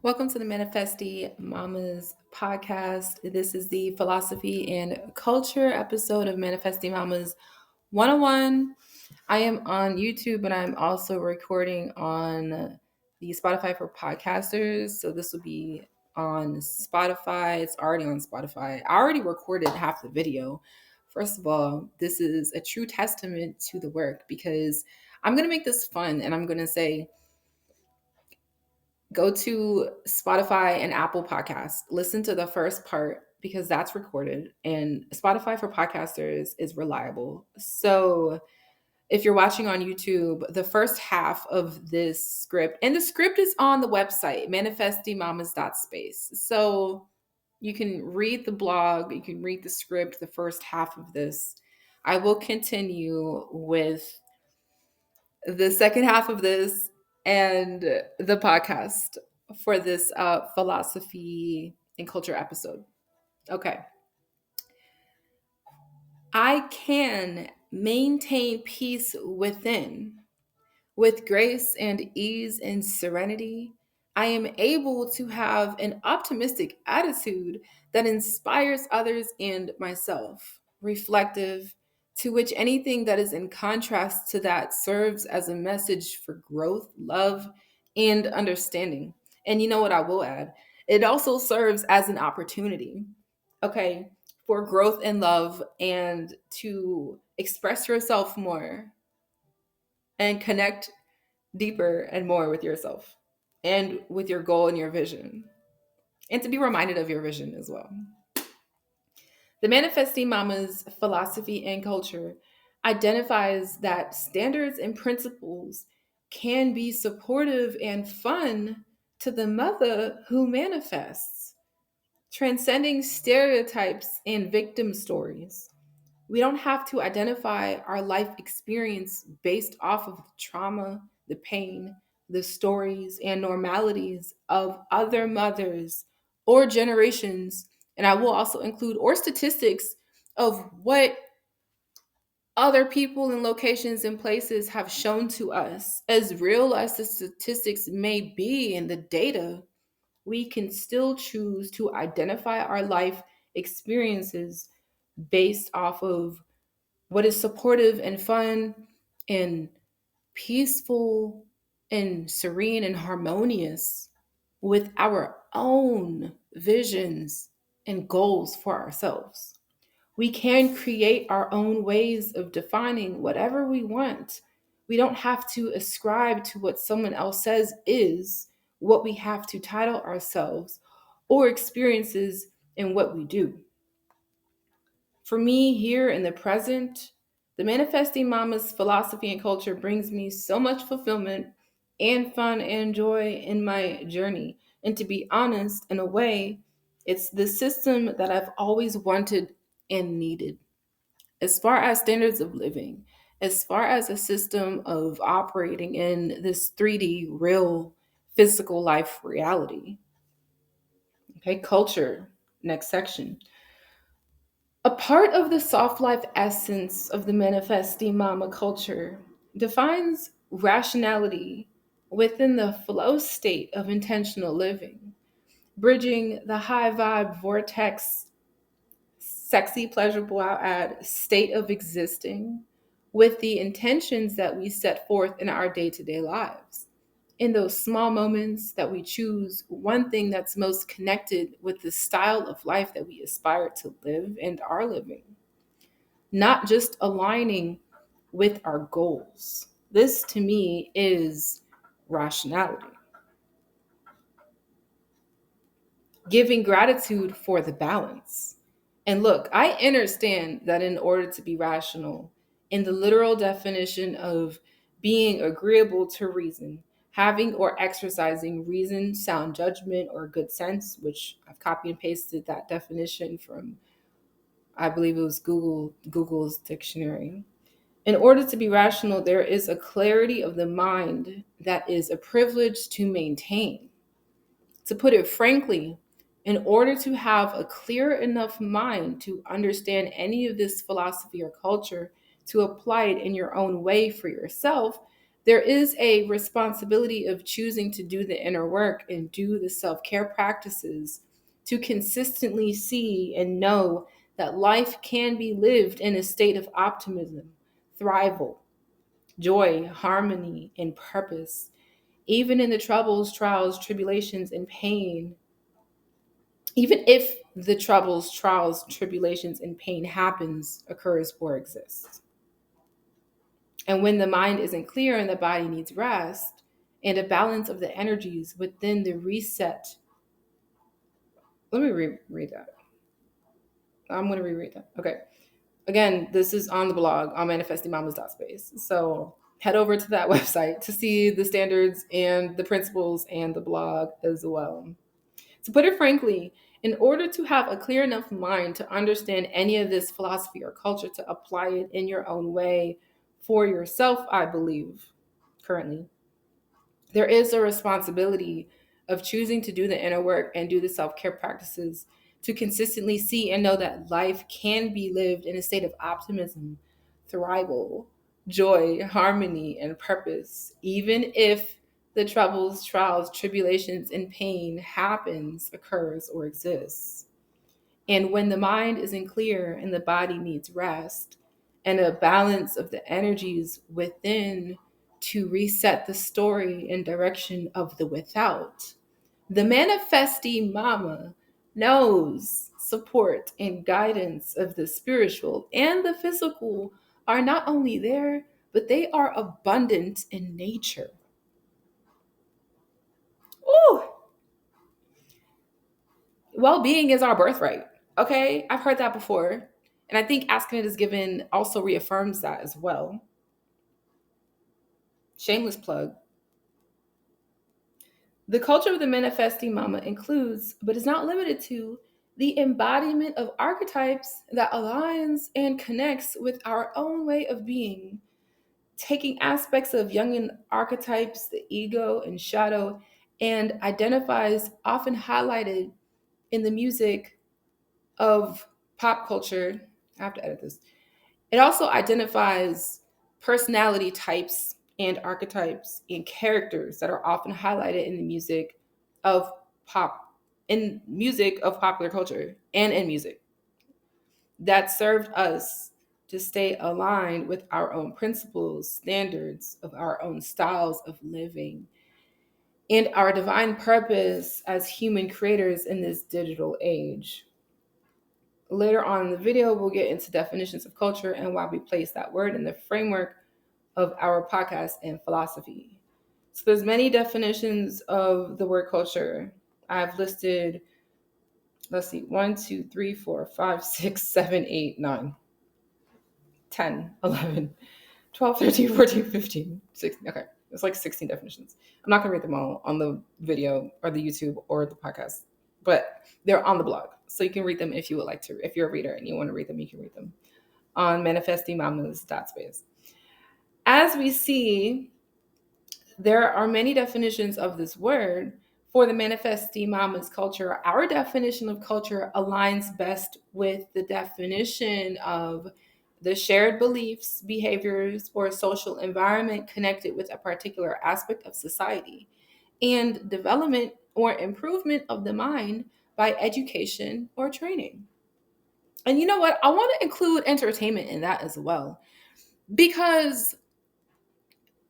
Welcome to the Manifesty Mamas Podcast. This is the philosophy and culture episode of Manifesty Mamas 101. I am on YouTube, but I'm also recording on the Spotify for podcasters. So this will be on Spotify. It's already on Spotify. I already recorded half the video. First of all, this is a true testament to the work because I'm going to make this fun and I'm going to say, go to Spotify and Apple Podcasts. Listen to the first part because that's recorded, and Spotify for podcasters is reliable. So if you're watching on YouTube, the first half of this script, and the script is on the website, manifestymamas.space. So you can read the blog, you can read the script, the first half of this. I will continue with the second half of this and the podcast for this philosophy and culture episode. Okay. I can maintain peace within. With grace and ease and serenity, I am able to have an optimistic attitude that inspires others and myself, reflective, to which anything that is in contrast to that serves as a message for growth, love, and understanding. And you know what I will add? It also serves as an opportunity, okay, for growth and love and to express yourself more and connect deeper and more with yourself and with your goal and your vision, and to be reminded of your vision as well. The Manifesting Mamas philosophy and culture identifies that standards and principles can be supportive and fun to the mother who manifests, transcending stereotypes and victim stories. We don't have to identify our life experience based off of the trauma, the pain, the stories, and normalities of other mothers or generations. And I will also include or statistics of what other people and locations and places have shown to us. As real as the statistics may be in the data, we can still choose to identify our life experiences based off of what is supportive and fun and peaceful and serene and harmonious with our own visions and goals for ourselves. We can create our own ways of defining whatever we want. We don't have to ascribe to what someone else says is what we have to title ourselves or experiences in what we do. For me, here in the present, the Manifesting Mamas philosophy and culture brings me so much fulfillment and fun and joy in my journey. And to be honest, in a way, it's the system that I've always wanted and needed. As far as standards of living, as far as a system of operating in this 3D, real, physical life reality. Okay, culture, next section. A part of the soft life essence of the manifesting mama culture defines rationality within the flow state of intentional living, bridging the high vibe vortex, sexy, pleasurable, I'll add, state of existing with the intentions that we set forth in our day to day lives. In those small moments that we choose one thing that's most connected with the style of life that we aspire to live and are living, not just aligning with our goals. This to me is rationality. Giving gratitude for the balance. And look, I understand that in order to be rational, in the literal definition of being agreeable to reason, having or exercising reason, sound judgment, or good sense, which I've copied and pasted that definition from, I believe it was Google's dictionary. In order to be rational, there is a clarity of the mind that is a privilege to maintain. To put it frankly, in order to have a clear enough mind to understand any of this philosophy or culture, to apply it in your own way for yourself, There is a responsibility of choosing to do the inner work and do the self care practices to consistently see and know that life can be lived in a state of optimism, thrival, joy, harmony, and purpose, even in the troubles, trials, tribulations, and pain. Even if the troubles, trials, tribulations, and pain happens, occurs, or exists. And when the mind isn't clear and the body needs rest and a balance of the energies within the reset. Let me reread that. I'm going to reread that. Okay. Again, this is on the blog on manifestingmamas.space. So head over to that website to see the standards and the principles and the blog as well. To put it frankly, in order to have a clear enough mind to understand any of this philosophy or culture to apply it in your own way for yourself, I believe, currently, there is a responsibility of choosing to do the inner work and do the self-care practices to consistently see and know that life can be lived in a state of optimism, thrival, joy, harmony, and purpose, even if the troubles, trials, tribulations, and pain happens, occurs, or exists. And when the mind isn't clear and the body needs rest and a balance of the energies within to reset the story and direction of the without, the manifesting mama knows support and guidance of the spiritual and the physical are not only there, but they are abundant in nature. Ooh, well-being is our birthright. Okay, I've heard that before. And I think asking it is given also reaffirms that as well. Shameless plug. The culture of the manifesting mama includes, but is not limited to, the embodiment of archetypes that aligns and connects with our own way of being, taking aspects of Jungian archetypes, the ego and shadow, and identifies often highlighted in the music of pop culture. I have to edit this. It also identifies personality types and archetypes and characters that are often highlighted in the of pop, music of popular culture and in music that served us to stay aligned with our own principles, standards of our own styles of living, and our divine purpose as human creators in this digital age. Later on in the video, we'll get into definitions of culture and why we place that word in the framework of our podcast and philosophy. So there's many definitions of the word culture. I've listed, let's see, 1, 2, 3, 4, 5, 6, 7, 8, 9, 10, 11, 12, 13, 14, 15, 16. Okay, it's like 16 definitions. I'm not going to read them all on the video or the YouTube or the podcast, but they're on the blog. So you can read them if you would like to. If you're a reader and you want to read them, you can read them on manifestingmamas.space. As we see, there are many definitions of this word. For the Manifesting Mamas culture, our definition of culture aligns best with the definition of the shared beliefs, behaviors, or social environment connected with a particular aspect of society, and development or improvement of the mind by education or training. And you know what? I want to include entertainment in that as well, because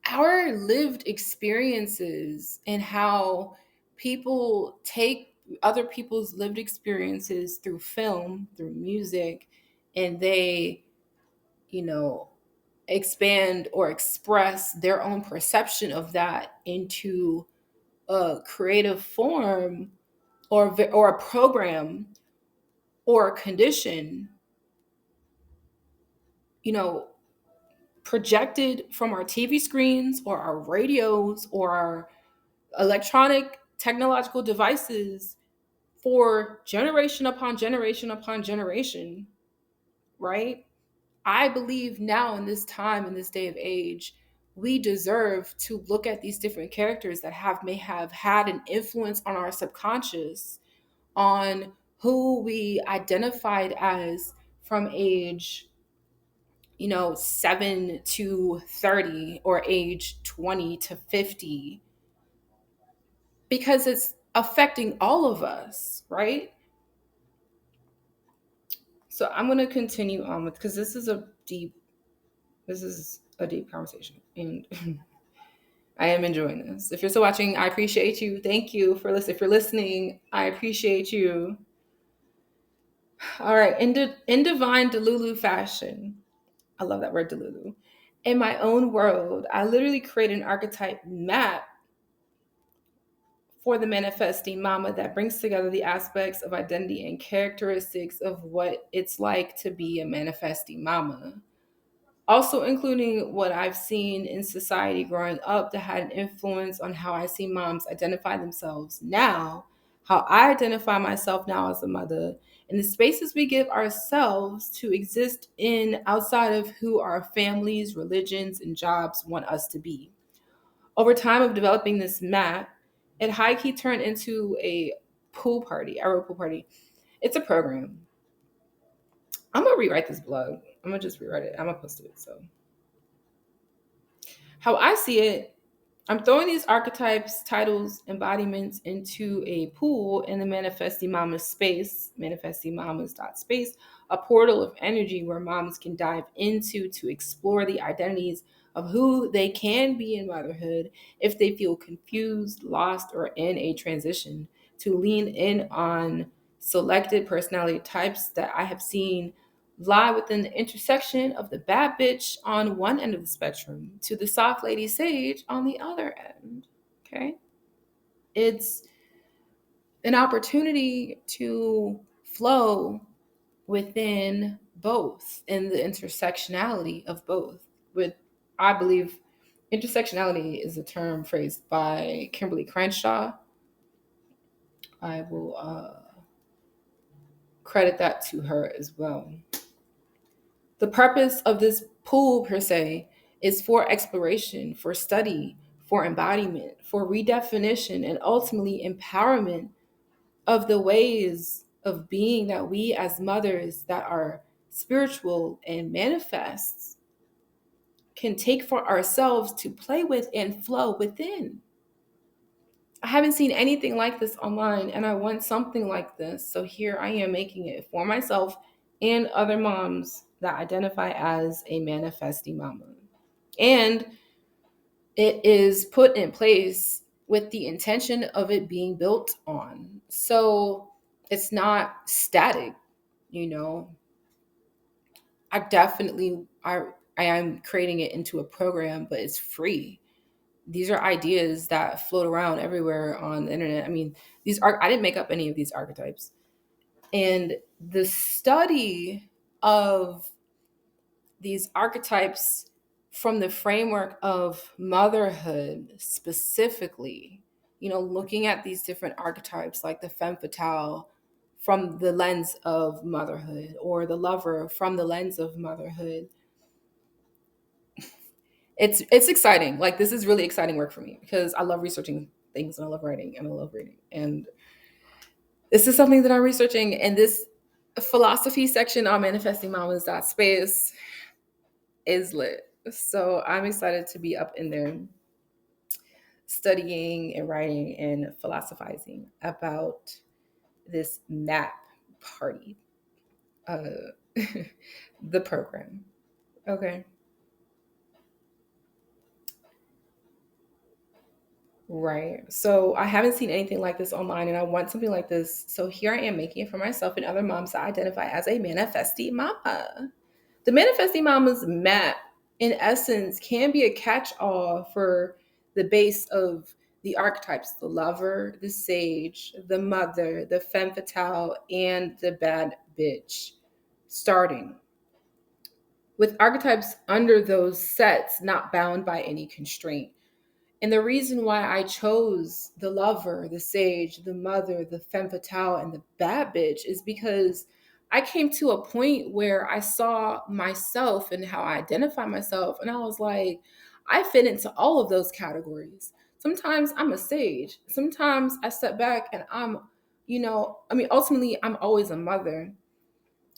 our lived experiences and how people take other people's lived experiences through film, through music, and they, you know, expand or express their own perception of that into a creative form or a program or a condition, you know, projected from our TV screens or our radios or our electronic technological devices for generation upon generation upon generation, right? I believe now in this time, in this day of age, we deserve to look at these different characters that may have had an influence on our subconscious, on who we identified as from age, 7 to 30 or age 20 to 50, because it's affecting all of us, right? So I'm going to continue on with, because this is a deep conversation, and I am enjoying this. If you're still watching, I appreciate you. Thank you for listening. If you're listening, I appreciate you. All right, in divine Delulu fashion, I love that word, Delulu. In my own world, I literally create an archetype map for the manifesting mama that brings together the aspects of identity and characteristics of what it's like to be a manifesting mama. Also including what I've seen in society growing up that had an influence on how I see moms identify themselves now, how I identify myself now as a mother, and the spaces we give ourselves to exist in outside of who our families, religions, and jobs want us to be. Over time of developing this map, it high key turned into a pool party. I wrote pool party. It's a program. I'm gonna rewrite this blog. I'm gonna just rewrite it. I'm gonna post it. So how I see it, I'm throwing these archetypes, titles, embodiments into a pool in the Manifesting Mamas space, manifestingmamas.space, a portal of energy where moms can dive into to explore the identities of who they can be in motherhood if they feel confused, lost, or in a transition, to lean in on selected personality types that I have seen lie within the intersection of the bad bitch on one end of the spectrum to the soft lady sage on the other end. Okay. It's an opportunity to flow within both and the intersectionality of both. With, I believe, intersectionality is a term phrased by Kimberly Crenshaw. I will credit that to her as well. The purpose of this pool, per se, is for exploration, for study, for embodiment, for redefinition, and ultimately empowerment of the ways of being that we as mothers that are spiritual and manifests can take for ourselves to play with and flow within. I haven't seen anything like this online, and I want something like this. So here I am making it for myself and other moms that identify as a manifesting mama. And it is put in place with the intention of it being built on. So it's not static, you know. I am creating it into a program, but it's free. These are ideas that float around everywhere on the internet. I mean, I didn't make up any of these archetypes. And the study of these archetypes from the framework of motherhood specifically, looking at these different archetypes like the femme fatale from the lens of motherhood, or the lover from the lens of motherhood. It's exciting. Like, this is really exciting work for me because I love researching things, and I love writing, and I love reading. And this is something that I'm researching, and this philosophy section on Manifesting Mamas space is lit. So I'm excited to be up in there studying and writing and philosophizing about this map party, the program. Okay. Right. So I haven't seen anything like this online, and I want something like this. So here I am making it for myself and other moms that identify as a manifesting mama. The manifesting mama's map, in essence, can be a catch-all for the base of the archetypes: the lover, the sage, the mother, the femme fatale, and the bad bitch, starting with archetypes under those sets, not bound by any constraint. And the reason why I chose the lover, the sage, the mother, the femme fatale, and the bad bitch is because I came to a point where I saw myself and how I identify myself. And I was like, I fit into all of those categories. Sometimes I'm a sage. Sometimes I step back and ultimately I'm always a mother.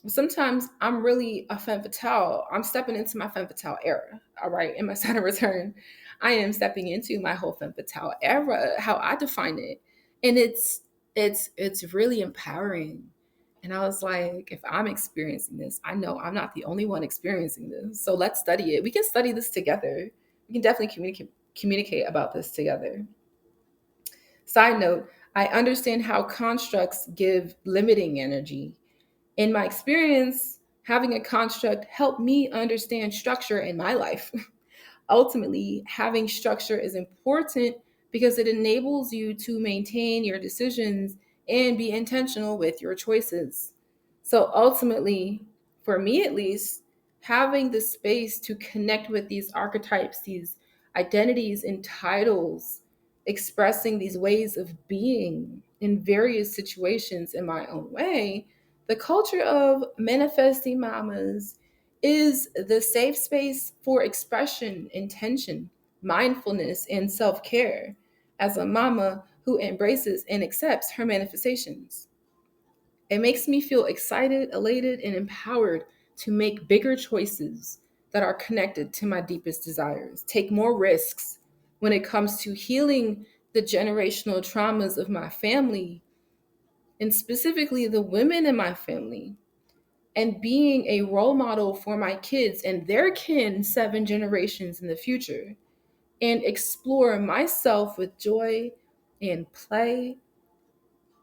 Sometimes I'm really a femme fatale. I'm stepping into my femme fatale era. All right. In my Saturn return, I am stepping into my whole femme fatale era, how I define it. And it's really empowering. And I was like, if I'm experiencing this, I know I'm not the only one experiencing this. So let's study it. We can study this together. We can definitely communicate about this together. Side note, I understand how constructs give limiting energy. In my experience, having a construct helped me understand structure in my life. Ultimately, having structure is important because it enables you to maintain your decisions and be intentional with your choices. So ultimately, for me at least, having the space to connect with these archetypes, these identities and titles, expressing these ways of being in various situations in my own way, the culture of manifesting mamas is the safe space for expression, intention, mindfulness, and self care as a mama who embraces and accepts her manifestations. It makes me feel excited, elated, and empowered to make bigger choices that are connected to my deepest desires, take more risks when it comes to healing the generational traumas of my family, and specifically the women in my family, and being a role model for my kids and their kin 7 generations in the future, and explore myself with joy and play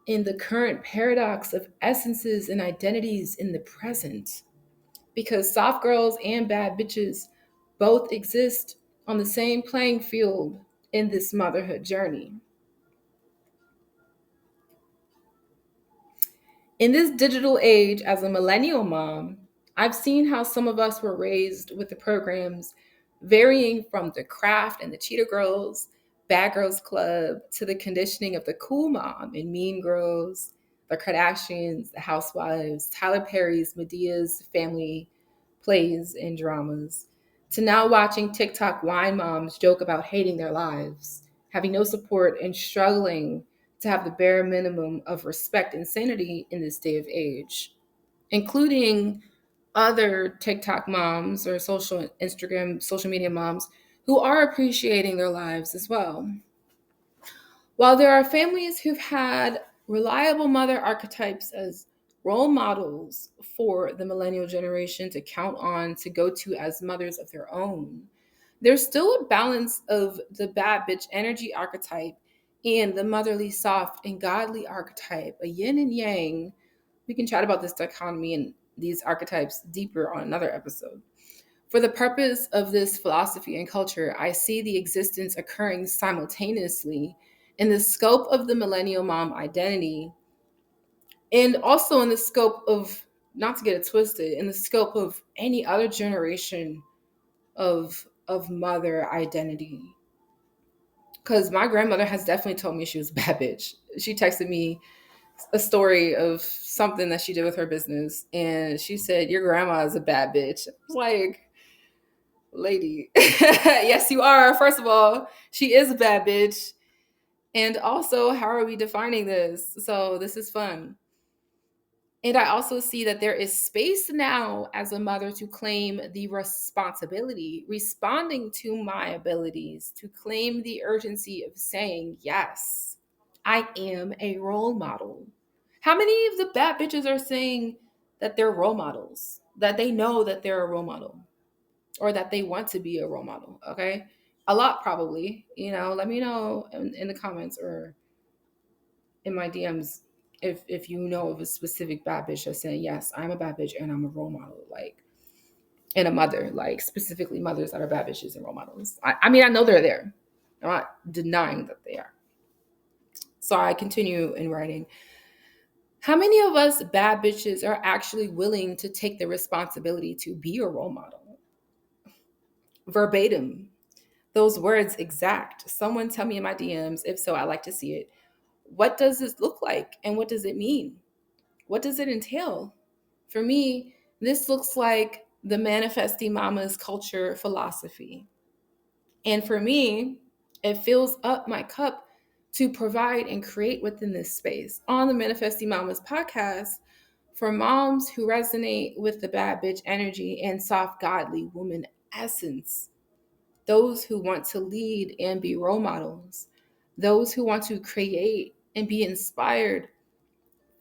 in the current paradox of essences and identities in the present. Because soft girls and bad bitches both exist on the same playing field in this motherhood journey. In this digital age, as a millennial mom, I've seen how some of us were raised with the programs varying from the craft and the cheetah girls, bad girls club, to the conditioning of the cool mom and mean girls, the Kardashians, the housewives, Tyler Perry's, Medea's family plays and dramas, to now watching TikTok wine moms joke about hating their lives, having no support and struggling to have the bare minimum of respect and sanity in this day of age, including other TikTok moms or social media moms who are appreciating their lives as well. While there are families who've had reliable mother archetypes as role models for the millennial generation to count on, to go to as mothers of their own, there's still a balance of the bad bitch energy archetype and the motherly, soft, and godly archetype, a yin and yang. We can chat about this dichotomy and these archetypes deeper on another episode. For the purpose of this philosophy and culture, I see the existence occurring simultaneously in the scope of the millennial mom identity, and also in the scope of, not to get it twisted, in the scope of any other generation of mother identity. Because my grandmother has definitely told me she was a bad bitch. She texted me a story of something that she did with her business, and she said, "Your grandma is a bad bitch." I was like, lady, yes, you are. First of all, she is a bad bitch. And also, how are we defining this? So, this is fun. And I also see that there is space now as a mother to claim the responsibility, responding to my abilities, to claim the urgency of saying, yes, I am a role model. How many of the bad bitches are saying that they're role models, that they know that they're a role model, or that they want to be a role model? Okay. A lot, probably. Let me know in the comments or in my DMs if you know of a specific bad bitch that's saying, yes, I'm a bad bitch and I'm a role model, like, and a mother, like specifically mothers that are bad bitches and role models. I mean, I know they're there. I'm not denying that they are. So I continue in writing. How many of us bad bitches are actually willing to take the responsibility to be a role model? Verbatim, those words exact. Someone tell me in my DMs. If so, I like to see it. What does this look like and what does it mean? What does it entail? For me, this looks like the Manifesty Mamas culture philosophy. And for me, it fills up my cup to provide and create within this space. On the Manifesty Mamas podcast, For moms who resonate with the bad bitch energy and soft, godly woman essence, those who want to lead and be role models, those who want to create and be inspired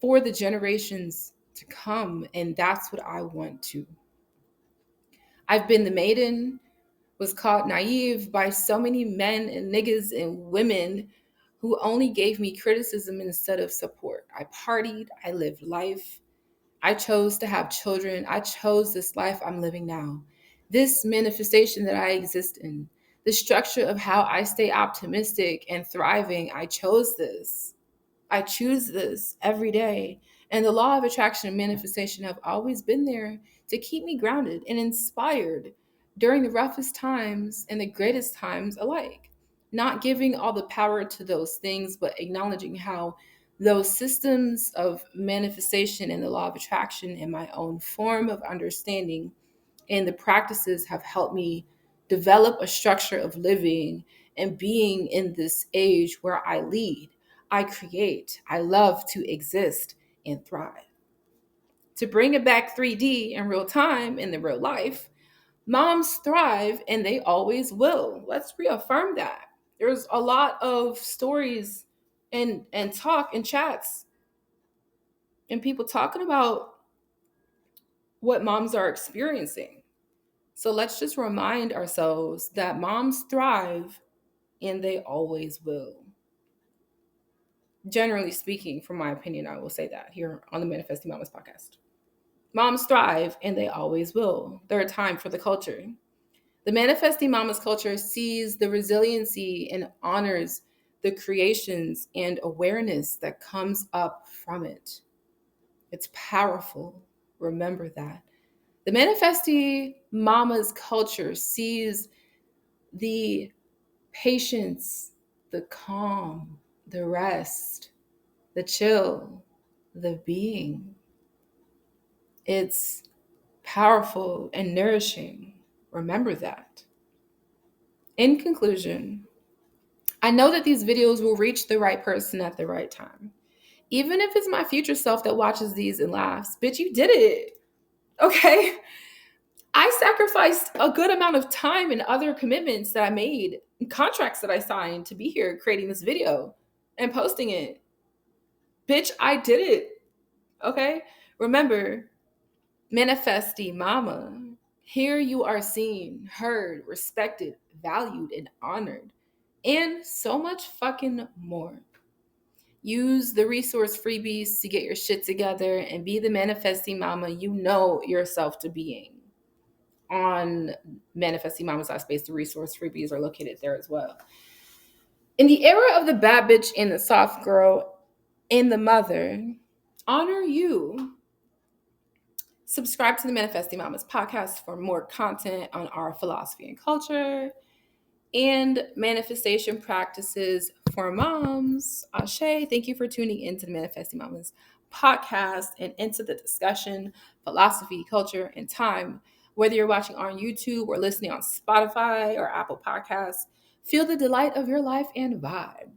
for the generations to come. And that's what I want to. I've been the maiden, was called naive by so many men and niggas and women who only gave me criticism instead of support. I partied, I lived life. I chose to have children. I chose this life I'm living now. This manifestation that I exist in, the structure of how I stay optimistic and thriving, I chose this. I choose this every day. And the law of attraction and manifestation have always been there to keep me grounded and inspired during the roughest times and the greatest times alike. Not giving all the power to those things, but acknowledging how those systems of manifestation and the law of attraction and my own form of understanding and the practices have helped me develop a structure of living and being in this age where I lead, I create, I love to exist and thrive. To bring it back 3D in real time in the real life, moms thrive and they always will. Let's reaffirm that. There's a lot of stories and talk and chats and people talking about what moms are experiencing. So let's just remind ourselves that moms thrive and they always will. Generally speaking, from my opinion, I will say that here on the Manifesty Mamas podcast. Moms thrive and they always will. They're a time for the culture. The Manifesty Mamas culture sees the resiliency and honors the creations and awareness that comes up from it. It's powerful. Remember that. The Manifesty Mamas culture sees the patience, the calm, the rest, the chill, the being. It's powerful and nourishing. Remember that. In conclusion, I know that these videos will reach the right person at the right time. Even if it's my future self that watches these and laughs, bitch, you did it. Okay? I sacrificed a good amount of time and other commitments that I made, and contracts that I signed to be here creating this video and posting it. Bitch, I did it. Okay? Remember, Manifesty Mama. Here you are seen, heard, respected, valued, and honored, and so much fucking more. Use the resource freebies to get your shit together and be the manifesting mama you know yourself to being. On Manifesting Mamas Space, the resource freebies are located there as well. In the era of the bad bitch and the soft girl and the mother, honor you. Subscribe to the Manifesting Mamas podcast for more content on our philosophy and culture and manifestation practices for moms. Ashe, thank you for tuning into the Manifesting Mamas podcast and into the discussion, philosophy, culture, and time. Whether you're watching on YouTube or listening on Spotify or Apple Podcasts, feel the delight of your life and vibe.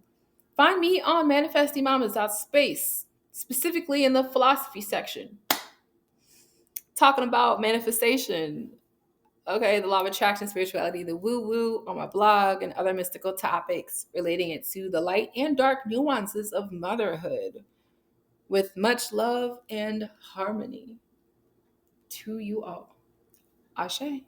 Find me on manifestingmamas.space, specifically in the philosophy section, talking about manifestation, okay, the law of attraction, spirituality, the woo-woo on my blog, and other mystical topics relating it to the light and dark nuances of motherhood with much love and harmony to you all. Ashe.